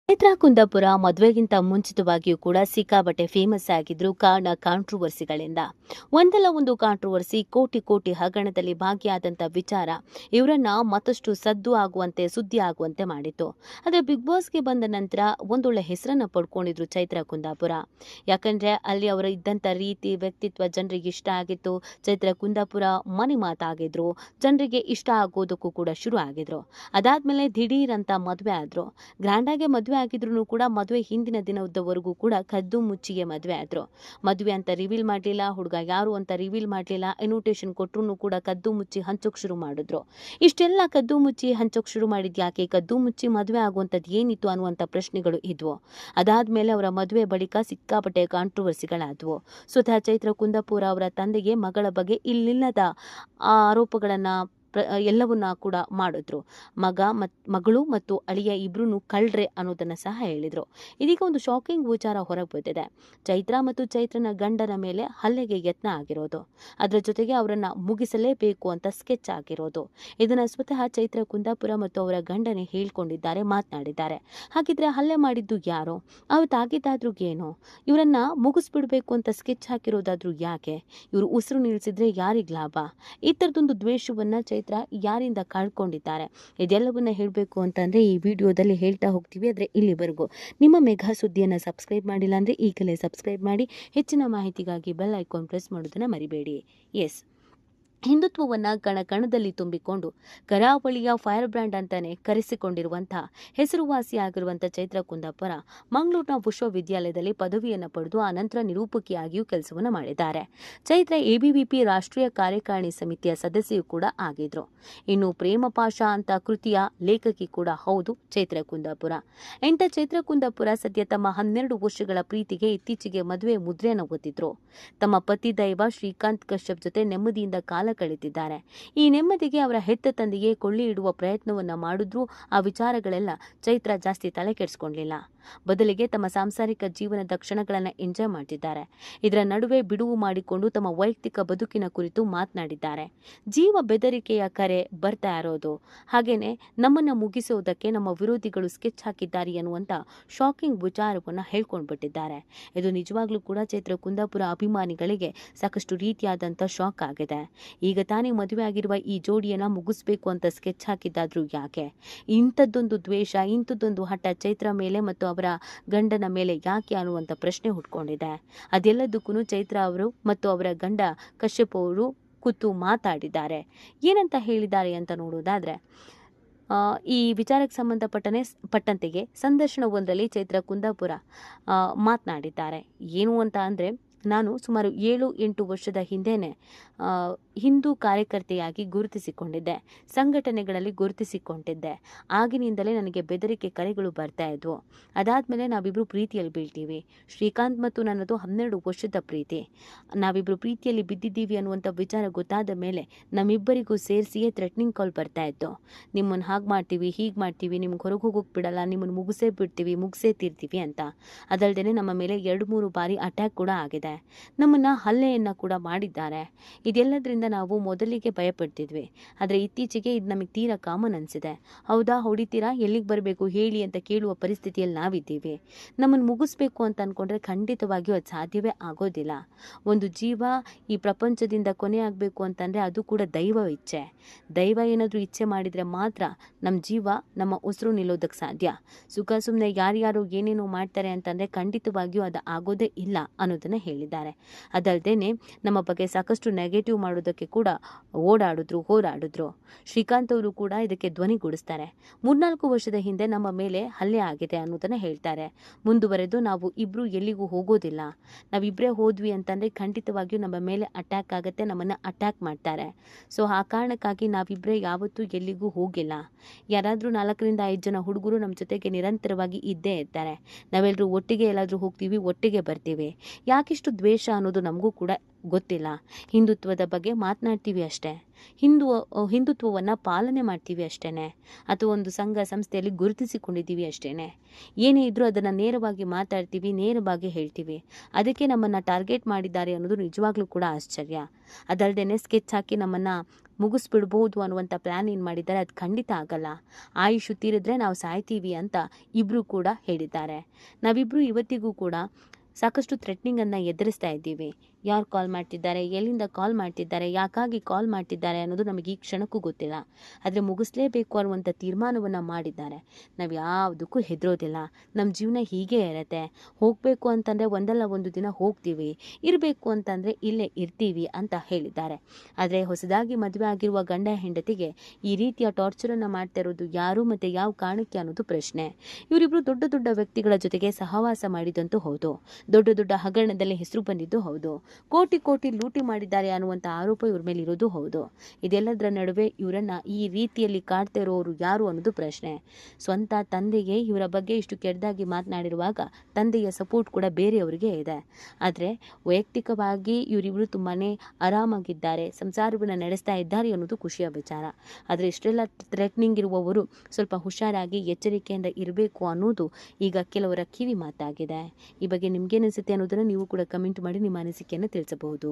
ಚೈತ್ರಾ ಕುಂದಾಪುರ ಮದುವೆಗಿಂತ ಮುಂಚಿತವಾಗಿಯೂ ಕೂಡ ಸಿಕ್ಕಾಪಟ್ಟೆ ಫೇಮಸ್ ಆಗಿದ್ರು. ಕಾರಣ ಕಾಂಟ್ರವರ್ಸಿಗಳಿಂದ. ಒಂದಲ್ಲ ಒಂದು ಕಾಂಟ್ರವರ್ಸಿ ಕೋಟಿ ಕೋಟಿ ಹಗರಣದಲ್ಲಿ ಭಾಗಿಯಾದಂಥ ವಿಚಾರ ಇವರನ್ನ ಮತ್ತಷ್ಟು ಸದ್ದು ಆಗುವಂತೆ ಸುದ್ದಿ ಆಗುವಂತೆ ಮಾಡಿತ್ತು. ಆದರೆ ಬಿಗ್ ಬಾಸ್ಗೆ ಬಂದ ನಂತರ ಒಂದೊಳ್ಳೆ ಹೆಸರನ್ನ ಪಡ್ಕೊಂಡಿದ್ರು ಚೈತ್ರಾ ಕುಂದಾಪುರ. ಯಾಕಂದ್ರೆ ಅಲ್ಲಿ ಅವರ ಇದ್ದಂಥ ರೀತಿ ವ್ಯಕ್ತಿತ್ವ ಜನರಿಗೆ ಇಷ್ಟ ಆಗಿತ್ತು. ಚೈತ್ರಾ ಕುಂದಾಪುರ ಮನೆ ಮಾತಾಗಿದ್ರು, ಜನರಿಗೆ ಇಷ್ಟ ಆಗೋದಕ್ಕೂ ಕೂಡ ಶುರು ಆಗಿದ್ರು. ಅದಾದ್ಮೇಲೆ ದಿಢೀರ್ ಅಂತ ಮದುವೆ ಆದ್ರು. ಗ್ರ್ಯಾಂಡ್ ಆಗಿ ಮದುವೆ ಆಗಿದ್ರು ಕೂಡ ಮದುವೆ ಹಿಂದಿನ ದಿನದವರೆಗೂ ಕೂಡ ಕದ್ದು ಮುಚ್ಚಿಗೆ ಮದುವೆ ಆದ್ರು. ಮದುವೆ ಅಂತ ರಿವೀಲ್ ಮಾಡ್ಲಿಲ್ಲ, ಹುಡುಗ ಯಾರು ಅಂತ ರಿವೀಲ್ ಮಾಡ್ಲಿಲ್ಲ. ಇನ್ವಿಟೇಷನ್ ಕೊಟ್ಟರು ಕೂಡ ಕದ್ದು ಮುಚ್ಚಿ ಹಂಚೋಕ್ ಶುರು ಮಾಡಿದ್ರು. ಇಷ್ಟೆಲ್ಲ ಕದ್ದು ಮುಚ್ಚಿ ಹಂಚೋಕ್ ಶುರು ಮಾಡಿದ್ ಯಾಕೆ, ಕದ್ದು ಮುಚ್ಚಿ ಮದುವೆ ಆಗುವಂಥದ್ದು ಏನಿತ್ತು ಅನ್ನುವಂಥ ಪ್ರಶ್ನೆಗಳು ಇದ್ವು. ಅದಾದ್ಮೇಲೆ ಅವರ ಮದುವೆ ಬಳಿಕ ಸಿಕ್ಕಾಪಟ್ಟೆ ಕಾಂಟ್ರವರ್ಸಿಗಳಾದ್ವು. ಸ್ವತಃ ಚೈತ್ರಾ ಕುಂದಾಪುರ ಅವರ ತಂದೆಗೆ ಮಗಳ ಬಗ್ಗೆ ಇಲ್ಲಿಲ್ಲದ ಆರೋಪಗಳನ್ನ ಎಲ್ಲವನ್ನ ಕೂಡ ಮಾಡಿದ್ರು. ಮಗಳು ಮತ್ತು ಅಳಿಯ ಇಬ್ರು ಕಳ್ರೆ ಅನ್ನೋದನ್ನ ಸಹ ಹೇಳಿದ್ರು. ಇದೀಗ ಒಂದು ಶಾಕಿಂಗ್ ವಿಚಾರ ಹೊರಗೆ ಬಂದಿದೆ. ಚೈತ್ರಾ ಮತ್ತು ಚೈತ್ರನ ಗಂಡನ ಮೇಲೆ ಹಲ್ಲೆಗೆ ಯತ್ನ ಆಗಿರೋದು, ಅದರ ಜೊತೆಗೆ ಅವರನ್ನ ಮುಗಿಸಲೇಬೇಕು ಅಂತ ಸ್ಕೆಚ್ ಆಗಿರೋದು. ಇದನ್ನ ಸ್ವತಃ ಚೈತ್ರಾ ಕುಂದಾಪುರ ಮತ್ತು ಅವರ ಗಂಡನೇ ಹೇಳ್ಕೊಂಡಿದ್ದಾರೆ, ಮಾತನಾಡಿದ್ದಾರೆ. ಹಾಗಿದ್ರೆ ಹಲ್ಲೆ ಮಾಡಿದ್ದು ಯಾರು, ಅವತ್ತಾಗಿದ್ದಾದ್ರೂ ಏನು, ಇವರನ್ನ ಮುಗಿಸ್ಬಿಡ್ಬೇಕು ಅಂತ ಸ್ಕೆಚ್ ಹಾಕಿರೋದಾದ್ರೂ ಯಾಕೆ, ಇವರು ಉಸಿರು ನಿಲ್ಲಿಸಿದ್ರೆ ಯಾರಿಗ್ ಲಾಭ, ಈ ತರದೊಂದು ದ್ವೇಷವನ್ನ ಚೈತ್ರ ಯಾರಿಂದ ಕಳ್ಕೊಂಡಿದ್ದಾರೆ, ಇದೆಲ್ಲವನ್ನ ಹೇಳಬೇಕು ಅಂತಂದ್ರೆ ಈ ವಿಡಿಯೋದಲ್ಲಿ ಹೇಳ್ತಾ ಹೋಗ್ತೀವಿ. ಆದರೆ ಇಲ್ಲಿವರೆಗೂ ನಿಮ್ಮ ಮೆಗಾ ಸುದ್ದಿಯನ್ನು ಸಬ್ಸ್ಕ್ರೈಬ್ ಮಾಡಿಲ್ಲ ಅಂದರೆ ಈಗಲೇ ಸಬ್ಸ್ಕ್ರೈಬ್ ಮಾಡಿ. ಹೆಚ್ಚಿನ ಮಾಹಿತಿಗಾಗಿ ಬೆಲ್ ಐಕಾನ್ ಪ್ರೆಸ್ ಮಾಡೋದನ್ನು ಮರಿಬೇಡಿ. ಎಸ್, ಹಿಂದುತ್ವವನ್ನು ಕಣಕಣದಲ್ಲಿ ತುಂಬಿಕೊಂಡು ಕರಾವಳಿಯ ಫೈರ್ ಬ್ರ್ಯಾಂಡ್ ಅಂತಾನೆ ಕರೆಸಿಕೊಂಡಿರುವಂತಹ ಹೆಸರುವಾಸಿಯಾಗಿರುವಂಥ ಚೈತ್ರಾ ಕುಂದಾಪುರ ಮಂಗಳೂರಿನ ವಿಶ್ವವಿದ್ಯಾಲಯದಲ್ಲಿ ಪದವಿಯನ್ನು ಪಡೆದು ಆನಂತರ ನಿರೂಪಕಿಯಾಗಿಯೂ ಕೆಲಸವನ್ನು ಮಾಡಿದ್ದಾರೆ. ಚೈತ್ರಾ ಎಬಿವಿಪಿ ರಾಷ್ಟ್ರೀಯ ಕಾರ್ಯಕಾರಿಣಿ ಸಮಿತಿಯ ಸದಸ್ಯೆಯೂ ಕೂಡ ಆಗಿದ್ರು. ಇನ್ನು ಪ್ರೇಮ ಪಾಶ ಅಂತ ಕೃತಿಯ ಲೇಖಕಿ ಕೂಡ ಹೌದು ಚೈತ್ರಾ ಕುಂದಾಪುರ. ಚೈತ್ರಾ ಕುಂದಾಪುರ ಸದ್ಯ ತಮ್ಮ 12 ವರ್ಷಗಳ ಪ್ರೀತಿಗೆ ಇತ್ತೀಚೆಗೆ ಮದುವೆ ಮುದ್ರೆಯನ್ನು ಒತ್ತಿದ್ರು. ತಮ್ಮ ಪತಿ ದೈವ ಶ್ರೀಕಾಂತ್ ಕಶ್ಯಪ್ ಜೊತೆ ನೆಮ್ಮದಿಯಿಂದ ಕಾಲ ಕಳೆದಿದ್ದಾರೆ. ಈ ನೆಮ್ಮದಿಗೆ ಅವರ ಹೆತ್ತ ತಂದೆಗೆ ಕೊಳ್ಳಿ ಇಡುವ ಪ್ರಯತ್ನವನ್ನ ಮಾಡಿದ್ರು. ಆ ವಿಚಾರಗಳೆಲ್ಲ ಚೈತ್ರಾ ಜಾಸ್ತಿ ತಲೆ ಕೆಡಿಸ್ಕೊಳ್ಳಲಿಲ್ಲ. ಬದಲಿಗೆ ತಮ್ಮ ಸಾಂಸಾರಿಕ ಜೀವನದ ಕ್ಷಣಗಳನ್ನು ಎಂಜಾಯ್ ಮಾಡ್ತಿದ್ದಾರೆ. ಇದರ ನಡುವೆ ಬಿಡುವು ಮಾಡಿಕೊಂಡು ತಮ್ಮ ವೈಯಕ್ತಿಕ ಬದುಕಿನ ಕುರಿತು ಮಾತನಾಡಿದ್ದಾರೆ. ಜೀವ ಬೆದರಿಕೆಯ ಕರೆ ಬರ್ತಾ ಇರೋದು, ಹಾಗೇನೆ ನಮ್ಮನ್ನ ಮುಗಿಸೋದಕ್ಕೆ ನಮ್ಮ ವಿರೋಧಿಗಳು ಸ್ಕೆಚ್ ಹಾಕಿದ್ದಾರೆ ಎನ್ನುವಂತ ಶಾಕಿಂಗ್ ವಿಚಾರವನ್ನ ಹೇಳ್ಕೊಂಡ್ಬಿಟ್ಟಿದ್ದಾರೆ. ಇದು ನಿಜವಾಗ್ಲೂ ಕೂಡ ಚೈತ್ರಾ ಕುಂದಾಪುರ ಅಭಿಮಾನಿಗಳಿಗೆ ಸಾಕಷ್ಟು ರೀತಿಯಾದಂಥ ಶಾಕ್ ಆಗಿದೆ. ಈಗ ತಾನೇ ಮದುವೆ ಆಗಿರುವ ಈ ಜೋಡಿಯನ್ನ ಮುಗಿಸ್ಬೇಕು ಅಂತ ಸ್ಕೆಚ್ ಹಾಕಿದ್ದಾದ್ರೂ ಯಾಕೆ, ಇಂಥದ್ದೊಂದು ದ್ವೇಷ, ಇಂಥದ್ದೊಂದು ಹಠ ಚೈತ್ರಾ ಮೇಲೆ ಮತ್ತು ಅವರ ಗಂಡನ ಮೇಲೆ ಯಾಕೆ ಅನ್ನುವಂಥ ಪ್ರಶ್ನೆ ಹುಟ್ಕೊಂಡಿದೆ. ಅದೆಲ್ಲದಕ್ಕೂ ಚೈತ್ರಾ ಅವರು ಮತ್ತು ಅವರ ಗಂಡ ಕಶ್ಯಪ್ ಅವರು ಕೂತು ಮಾತಾಡಿದ್ದಾರೆ. ಏನಂತ ಹೇಳಿದ್ದಾರೆ ಅಂತ ನೋಡೋದಾದ್ರೆ, ಈ ವಿಚಾರಕ್ಕೆ ಸಂಬಂಧಪಟ್ಟಂತೆಗೆ ಸಂದರ್ಶನವೊಂದರಲ್ಲಿ ಚೈತ್ರಾ ಕುಂದಾಪುರ ಮಾತನಾಡಿದ್ದಾರೆ. ಏನು ಅಂತ ಅಂದರೆ, ನಾನು ಸುಮಾರು 7-8 ವರ್ಷದ ಹಿಂದೆನೆ ಹಿಂದೂ ಕಾರ್ಯಕರ್ತೆಯಾಗಿ ಗುರುತಿಸಿಕೊಂಡಿದ್ದೆ, ಸಂಘಟನೆಗಳಲ್ಲಿ ಗುರುತಿಸಿಕೊಂಡಿದ್ದೆ. ಆಗಿನಿಂದಲೇ ನನಗೆ ಬೆದರಿಕೆ ಕರೆಗಳು ಬರ್ತಾ ಇದ್ವು. ಅದಾದಮೇಲೆ ನಾವಿಬ್ಬರು ಪ್ರೀತಿಯಲ್ಲಿ ಬೀಳ್ತೀವಿ. ಶ್ರೀಕಾಂತ್ ಮತ್ತು ನನ್ನದು 12 ವರ್ಷದ ಪ್ರೀತಿ. ನಾವಿಬ್ಬರು ಪ್ರೀತಿಯಲ್ಲಿ ಬಿದ್ದಿದ್ದೀವಿ ಅನ್ನುವಂಥ ವಿಚಾರ ಗೊತ್ತಾದ ಮೇಲೆ ನಮ್ಮಿಬ್ಬರಿಗೂ ಸೇರಿಸಿಯೇ ಥ್ರೆಟ್ನಿಂಗ್ ಕಾಲ್ ಬರ್ತಾ ಇತ್ತು. ನಿಮ್ಮನ್ನು ಹಾಗೆ ಮಾಡ್ತೀವಿ, ಹೀಗೆ ಮಾಡ್ತೀವಿ, ನಿಮ್ಗೆ ಹೊರಗೆ ಹೋಗೋಕೆ ಬಿಡಲ್ಲ, ನಿಮ್ಮನ್ನು ಮುಗಿಸೇ ಬಿಡ್ತೀವಿ, ಮುಗಿಸೇ ತೀರ್ತೀವಿ ಅಂತ. ಅದಲ್ಲದೆ ನಮ್ಮ ಮೇಲೆ 2-3 ಬಾರಿ ಅಟ್ಯಾಕ್ ಕೂಡ ಆಗಿದೆ. ನಮ್ಮನ್ನು ಹಲ್ಲೆಯನ್ನು ಕೂಡ ಮಾಡಿದ್ದಾರೆ. ಇದೆಲ್ಲದರಿಂದ ನಾವು ಮೊದಲಿಗೆ ಭಯಪಡ್ತಿದ್ವಿ. ಆದರೆ ಇತ್ತೀಚೆಗೆ ಇದು ನಮಗೆ ತೀರಾ ಕಾಮನ್ ಅನಿಸಿದೆ. ಹೌದಾ, ಹೊಡಿತೀರಾ, ಎಲ್ಲಿಗೆ ಬರಬೇಕು ಹೇಳಿ ಅಂತ ಕೇಳುವ ಪರಿಸ್ಥಿತಿಯಲ್ಲಿ ನಾವಿದ್ದೀವಿ. ನಮ್ಮನ್ನು ಮುಗಿಸ್ಬೇಕು ಅಂತ ಅಂದ್ಕೊಂಡ್ರೆ ಖಂಡಿತವಾಗಿಯೂ ಅದು ಸಾಧ್ಯವೇ ಆಗೋದಿಲ್ಲ. ಒಂದು ಜೀವ ಈ ಪ್ರಪಂಚದಿಂದ ಕೊನೆ ಆಗಬೇಕು ಅಂತಂದರೆ ಅದು ಕೂಡ ದೈವ ಇಚ್ಛೆ. ದೈವ ಏನಾದರೂ ಇಚ್ಛೆ ಮಾಡಿದರೆ ಮಾತ್ರ ನಮ್ಮ ಜೀವ, ನಮ್ಮ ಉಸಿರು ನಿಲ್ಲೋದಕ್ಕೆ ಸಾಧ್ಯ. ಸುಖ ಸುಮ್ಮನೆ ಯಾರ್ಯಾರು ಏನೇನೋ ಮಾಡ್ತಾರೆ ಅಂತಂದರೆ ಖಂಡಿತವಾಗಿಯೂ ಅದು ಆಗೋದೇ ಇಲ್ಲ ಅನ್ನೋದನ್ನು ಹೇಳಿದ್ದಾರೆ. ಅದಲ್ಲದೆ ನಮ್ಮ ಬಗ್ಗೆ ಸಾಕಷ್ಟು ನೆಗೆಟಿವ್ ಮಾಡೋದಕ್ಕೆ ಕೂಡ ಹೋರಾಡಿದ್ರು. ಶ್ರೀಕಾಂತ್ ಅವರು ಕೂಡ ಇದಕ್ಕೆ ಧ್ವನಿಗೂಡಿಸ್ತಾರೆ. 3-4 ವರ್ಷದ ಹಿಂದೆ ನಮ್ಮ ಮೇಲೆ ಹಲ್ಲೆ ಆಗಿದೆ ಅನ್ನೋದನ್ನ ಹೇಳ್ತಾರೆ. ಮುಂದುವರೆದು ನಾವು ಇಬ್ರು ಎಲ್ಲಿಗೂ ಹೋಗೋದಿಲ್ಲ, ನಾವಿಬ್ಬರೇ ಹೋದ್ವಿ ಅಂತಂದ್ರೆ ಖಂಡಿತವಾಗಿಯೂ ನಮ್ಮ ಮೇಲೆ ಅಟ್ಯಾಕ್ ಆಗುತ್ತೆ, ನಮ್ಮನ್ನ ಅಟ್ಯಾಕ್ ಮಾಡ್ತಾರೆ. ಸೊ ಆ ಕಾರಣಕ್ಕಾಗಿ ನಾವಿಬ್ಬರೇ ಯಾವತ್ತೂ ಎಲ್ಲಿಗೂ ಹೋಗಿಲ್ಲ. ಯಾರಾದರೂ 4-5 ಜನ ಹುಡುಗರು ನಮ್ಮ ಜೊತೆಗೆ ನಿರಂತರವಾಗಿ ಇದ್ದೇ ಇರ್ತಾರೆ. ನಾವೆಲ್ಲರೂ ಒಟ್ಟಿಗೆ ಎಲ್ಲಾದರೂ ಹೋಗ್ತೀವಿ, ಒಟ್ಟಿಗೆ ಬರ್ತೀವಿ. ಯಾಕಿಷ್ಟು ದ್ವೇಷ ಅನ್ನೋದು ನಮಗೂ ಕೂಡ ಗೊತ್ತಿಲ್ಲ. ಹಿಂದುತ್ವದ ಬಗ್ಗೆ ಮಾತನಾಡ್ತೀವಿ ಅಷ್ಟೇ, ಹಿಂದುತ್ವವನ್ನು ಪಾಲನೆ ಮಾಡ್ತೀವಿ ಅಷ್ಟೇ, ಅಥವಾ ಒಂದು ಸಂಘ ಸಂಸ್ಥೆಯಲ್ಲಿ ಗುರುತಿಸಿಕೊಂಡಿದ್ದೀವಿ ಅಷ್ಟೇ. ಏನೇ ಇದ್ರೂ ಅದನ್ನು ನೇರವಾಗಿ ಮಾತಾಡ್ತೀವಿ, ನೇರವಾಗಿ ಹೇಳ್ತೀವಿ. ಅದಕ್ಕೆ ನಮ್ಮನ್ನು ಟಾರ್ಗೆಟ್ ಮಾಡಿದ್ದಾರೆ ಅನ್ನೋದು ನಿಜವಾಗ್ಲೂ ಕೂಡ ಆಶ್ಚರ್ಯ. ಅದಲ್ಲದೆ ಸ್ಕೆಚ್ ಹಾಕಿ ನಮ್ಮನ್ನು ಮುಗಿಸ್ಬಿಡ್ಬೋದು ಅನ್ನುವಂಥ ಪ್ಲ್ಯಾನ್ ಏನು ಮಾಡಿದ್ದಾರೆ ಅದು ಖಂಡಿತ ಆಗಲ್ಲ. ಆಯುಷು ತೀರಿದ್ರೆ ನಾವು ಸಾಯ್ತೀವಿ ಅಂತ ಇಬ್ಬರು ಕೂಡ ಹೇಳಿದ್ದಾರೆ. ನಾವಿಬ್ಬರು ಇವತ್ತಿಗೂ ಕೂಡ ಸಾಕಷ್ಟು ಥ್ರೆಟ್ನಿಂಗನ್ನು ಎದುರಿಸ್ತಾ ಇದ್ದೀವಿ. ಯಾರು ಕಾಲ್ ಮಾಡ್ತಿದ್ದಾರೆ, ಎಲ್ಲಿಂದ ಕಾಲ್ ಮಾಡ್ತಿದ್ದಾರೆ, ಯಾಕಾಗಿ ಕಾಲ್ ಮಾಡ್ತಿದ್ದಾರೆ ಅನ್ನೋದು ನಮಗೆ ಈ ಕ್ಷಣಕ್ಕೂ ಗೊತ್ತಿಲ್ಲ. ಆದರೆ ಮುಗಿಸ್ಲೇಬೇಕು ಅನ್ನುವಂಥ ತೀರ್ಮಾನವನ್ನು ಮಾಡಿದ್ದಾರೆ. ನಾವು ಯಾವುದಕ್ಕೂ ಹೆದರೋದಿಲ್ಲ. ನಮ್ಮ ಜೀವನ ಹೀಗೇ ಇರುತ್ತೆ. ಹೋಗಬೇಕು ಅಂತಂದರೆ ಒಂದಲ್ಲ ಒಂದು ದಿನ ಹೋಗ್ತೀವಿ, ಇರಬೇಕು ಅಂತಂದರೆ ಇಲ್ಲೇ ಇರ್ತೀವಿ ಅಂತ ಹೇಳಿದ್ದಾರೆ. ಆದರೆ ಹೊಸದಾಗಿ ಮದುವೆ ಆಗಿರುವ ಗಂಡ ಹೆಂಡತಿಗೆ ಈ ರೀತಿಯ ಟಾರ್ಚರನ್ನು ಮಾಡ್ತಾ ಇರೋದು ಯಾರು ಮತ್ತು ಯಾವ ಕಾರಣಕ್ಕೆ ಅನ್ನೋದು ಪ್ರಶ್ನೆ. ಇವರಿಬ್ಬರು ದೊಡ್ಡ ದೊಡ್ಡ ವ್ಯಕ್ತಿಗಳ ಜೊತೆಗೆ ಸಹವಾಸ ಮಾಡಿದಂತೂ ಹೌದು. ದೊಡ್ಡ ದೊಡ್ಡ ಹಗರಣದಲ್ಲಿ ಹೆಸರು ಬಂದಿದ್ದು ಹೌದು. ಕೋಟಿ ಕೋಟಿ ಲೂಟಿ ಮಾಡಿದ್ದಾರೆ ಅನ್ನುವಂಥ ಆರೋಪ ಇವ್ರ ಮೇಲೆ ಇರೋದು ಹೌದು. ಇದೆಲ್ಲದರ ನಡುವೆ ಇವರನ್ನ ಈ ರೀತಿಯಲ್ಲಿ ಕಾಡ್ತಾ ಇರೋರು ಯಾರು ಅನ್ನೋದು ಪ್ರಶ್ನೆ. ಸ್ವಂತ ತಂದೆಗೆ ಇವರ ಬಗ್ಗೆ ಇಷ್ಟು ಕೆಟ್ಟದಾಗಿ ಮಾತನಾಡಿರುವಾಗ ತಂದೆಯ ಸಪೋರ್ಟ್ ಕೂಡ ಬೇರೆಯವರಿಗೆ ಇದೆ. ಆದರೆ ವೈಯಕ್ತಿಕವಾಗಿ ಇವರಿಬ್ಬರು ತುಂಬಾ ಆರಾಮಾಗಿದ್ದಾರೆ, ಸಂಸಾರವನ್ನು ನಡೆಸ್ತಾ ಇದ್ದಾರೆ ಅನ್ನೋದು ಖುಷಿಯ ವಿಚಾರ. ಆದರೆ ಇಷ್ಟೆಲ್ಲ ಥ್ರೆಟ್ನಿಂಗ್ ಇರುವವರು ಸ್ವಲ್ಪ ಹುಷಾರಾಗಿ ಎಚ್ಚರಿಕೆಯಿಂದ ಇರಬೇಕು ಅನ್ನೋದು ಈಗ ಕೆಲವರ ಕಿವಿ ಮಾತಾಗಿದೆ. ಈ ಬಗ್ಗೆ ನಿಮ್ಗೇನಿಸುತ್ತೆ ಅನ್ನೋದನ್ನು ನೀವು ಕೂಡ ಕಮೆಂಟ್ ಮಾಡಿ ನಿಮ್ಮ ಅನಿಸಿಕೆಯನ್ನು ತಿಳಿಸಬಹುದು.